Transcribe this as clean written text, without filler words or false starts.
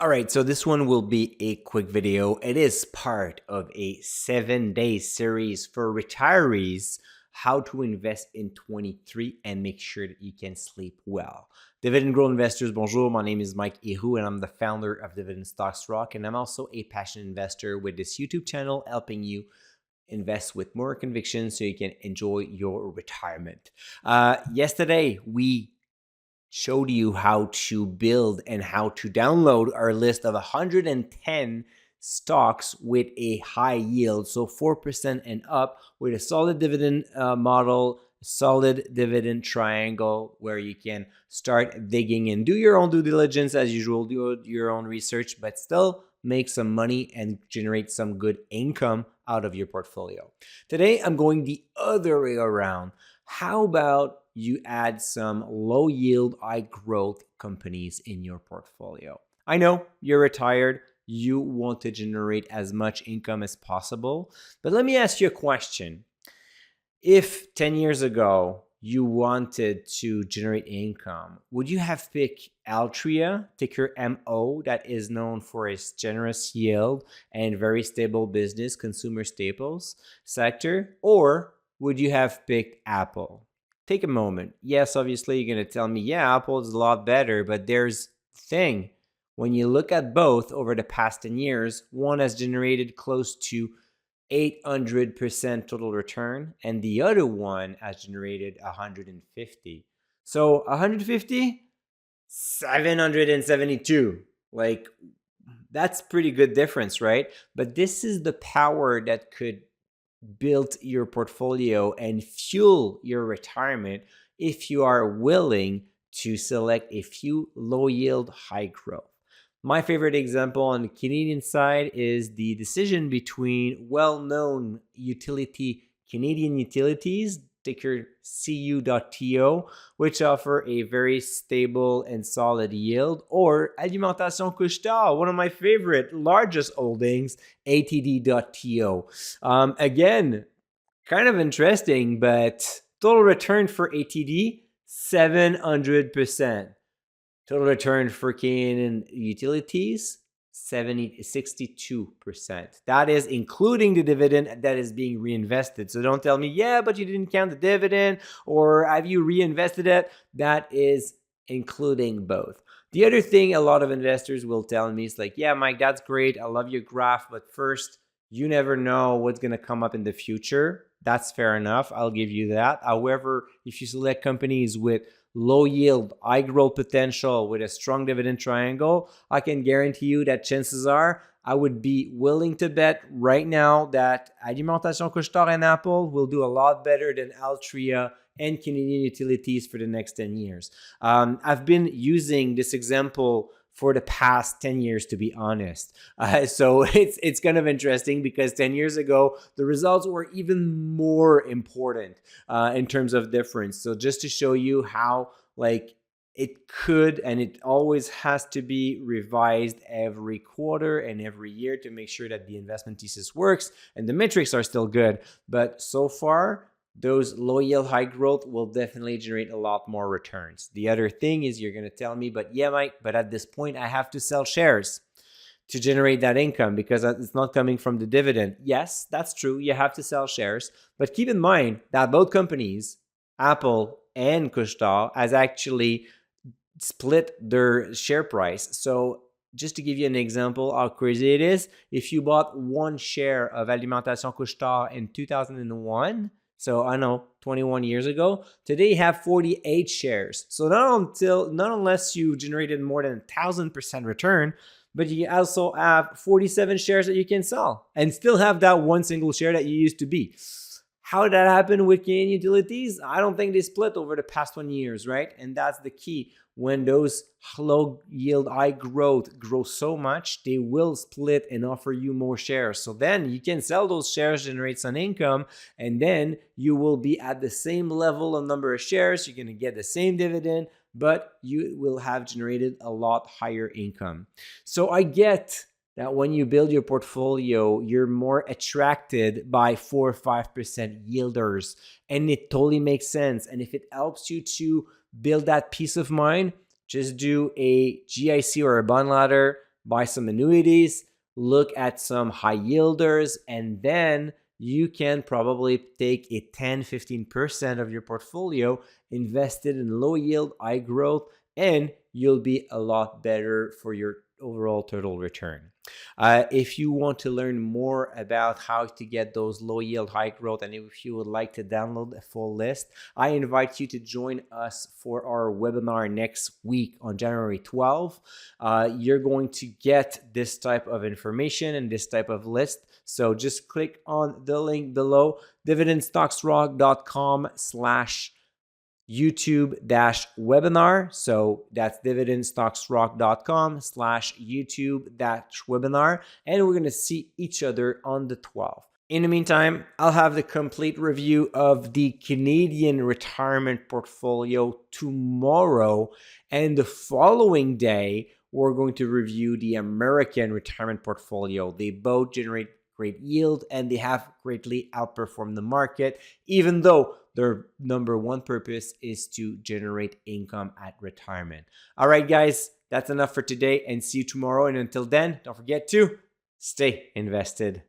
All right, so this one will be a quick video. It is part of a 7-day series for retirees, how to invest in 23 and make sure that you can sleep well. Dividend Growth Investors, bonjour. My name is Mike Ihu, and I'm the founder of Dividend Stocks Rock, and I'm also a passionate investor with this YouTube channel helping you invest with more conviction so you can enjoy your retirement. Yesterday, we showed you how to build and how to download our list of 110 stocks with a high yield, so 4% and up, with a solid dividend model, solid dividend triangle where you can start digging in. Do your own due diligence as usual, do your own research, but still make some money and generate some good income out of your portfolio. Today, I'm going the other way around. How about you add some low yield, high growth companies in your portfolio? I know you're retired, you want to generate as much income as possible, but let me ask you a question. If 10 years ago you wanted to generate income, would you have picked Altria, ticker MO, that is known for its generous yield and very stable business, consumer staples sector, or would you have picked Apple? Take a moment. Yes, obviously you're going to tell me, yeah, Apple is a lot better, but there's the thing. When you look at both over the past 10 years, one has generated close to 800% total return, and the other one has generated 150. So 150, 772. Like, that's pretty good difference, right? But this is the power that could build your portfolio and fuel your retirement if you are willing to select a few low yield, high growth. My favorite example on the Canadian side is the decision between well-known Canadian utilities, ticker CU.TO, which offer a very stable and solid yield, or Alimentation Couche-Tard, one of my favorite largest holdings, ATD.TO. Again, kind of interesting, but total return for ATD, 700%. Total return for Canadian utilities, 62%. That is including the dividend that is being reinvested. So don't tell me, yeah, but you didn't count the dividend, or have you reinvested it? That is including both. The other thing a lot of investors will tell me is like, yeah, Mike, that's great. I love your graph, but first, you never know what's going to come up in the future. That's fair enough. I'll give you that. However, if you select companies with low yield, high growth potential with a strong dividend triangle, I can guarantee you that chances are I would be willing to bet right now that Alimentation Couche-Tard and Apple will do a lot better than Altria and Canadian utilities for the next 10 years. I've been using this example for the past 10 years, to be honest. So it's kind of interesting because 10 years ago, the results were even more important in terms of difference. So just to show you how it could and it always has to be revised every quarter and every year to make sure that the investment thesis works and the metrics are still good. But so far, those low yield, high growth will definitely generate a lot more returns. The other thing is you're going to tell me, but yeah, Mike, but at this point, I have to sell shares to generate that income because it's not coming from the dividend. Yes, that's true. You have to sell shares. But keep in mind that both companies, Apple and Couche-Tard, has actually split their share price. So just to give you an example how crazy it is, if you bought one share of Alimentation Couche-Tard in 2001, so I know 21 years ago, today you have 48 shares. So not unless you generated more than 1,000% return, but you also have 47 shares that you can sell and still have that one single share that you used to be. How did that happen with Canadian utilities? I don't think they split over the past 20 years, right? And that's the key. When those low yield, high growth grow so much, they will split and offer you more shares. So then you can sell those shares, generate some income, and then you will be at the same level of number of shares. You're going to get the same dividend, but you will have generated a lot higher income. So I get that when you build your portfolio, you're more attracted by 4 or 5% yielders, and it totally makes sense. And if it helps you to build that peace of mind, just do a GIC or a bond ladder, buy some annuities, look at some high yielders, and then you can probably take a 10-15% of your portfolio invested in low yield, high growth, and you'll be a lot better for your overall total return. If you want to learn more about how to get those low yield, high growth, and if you would like to download a full list, I invite you to join us for our webinar next week on January 12th. You're going to get this type of information and this type of list. So just click on the link below, dividendstocksrock.com/YouTube-webinar. So that's dividendstocksrock.com/YouTube-webinar. And we're going to see each other on the 12th. In the meantime, I'll have the complete review of the Canadian retirement portfolio tomorrow. And the following day, we're going to review the American retirement portfolio. They both generate great yield and they have greatly outperformed the market, even though their number one purpose is to generate income at retirement. All right, guys, that's enough for today, and see you tomorrow. And until then, don't forget to stay invested.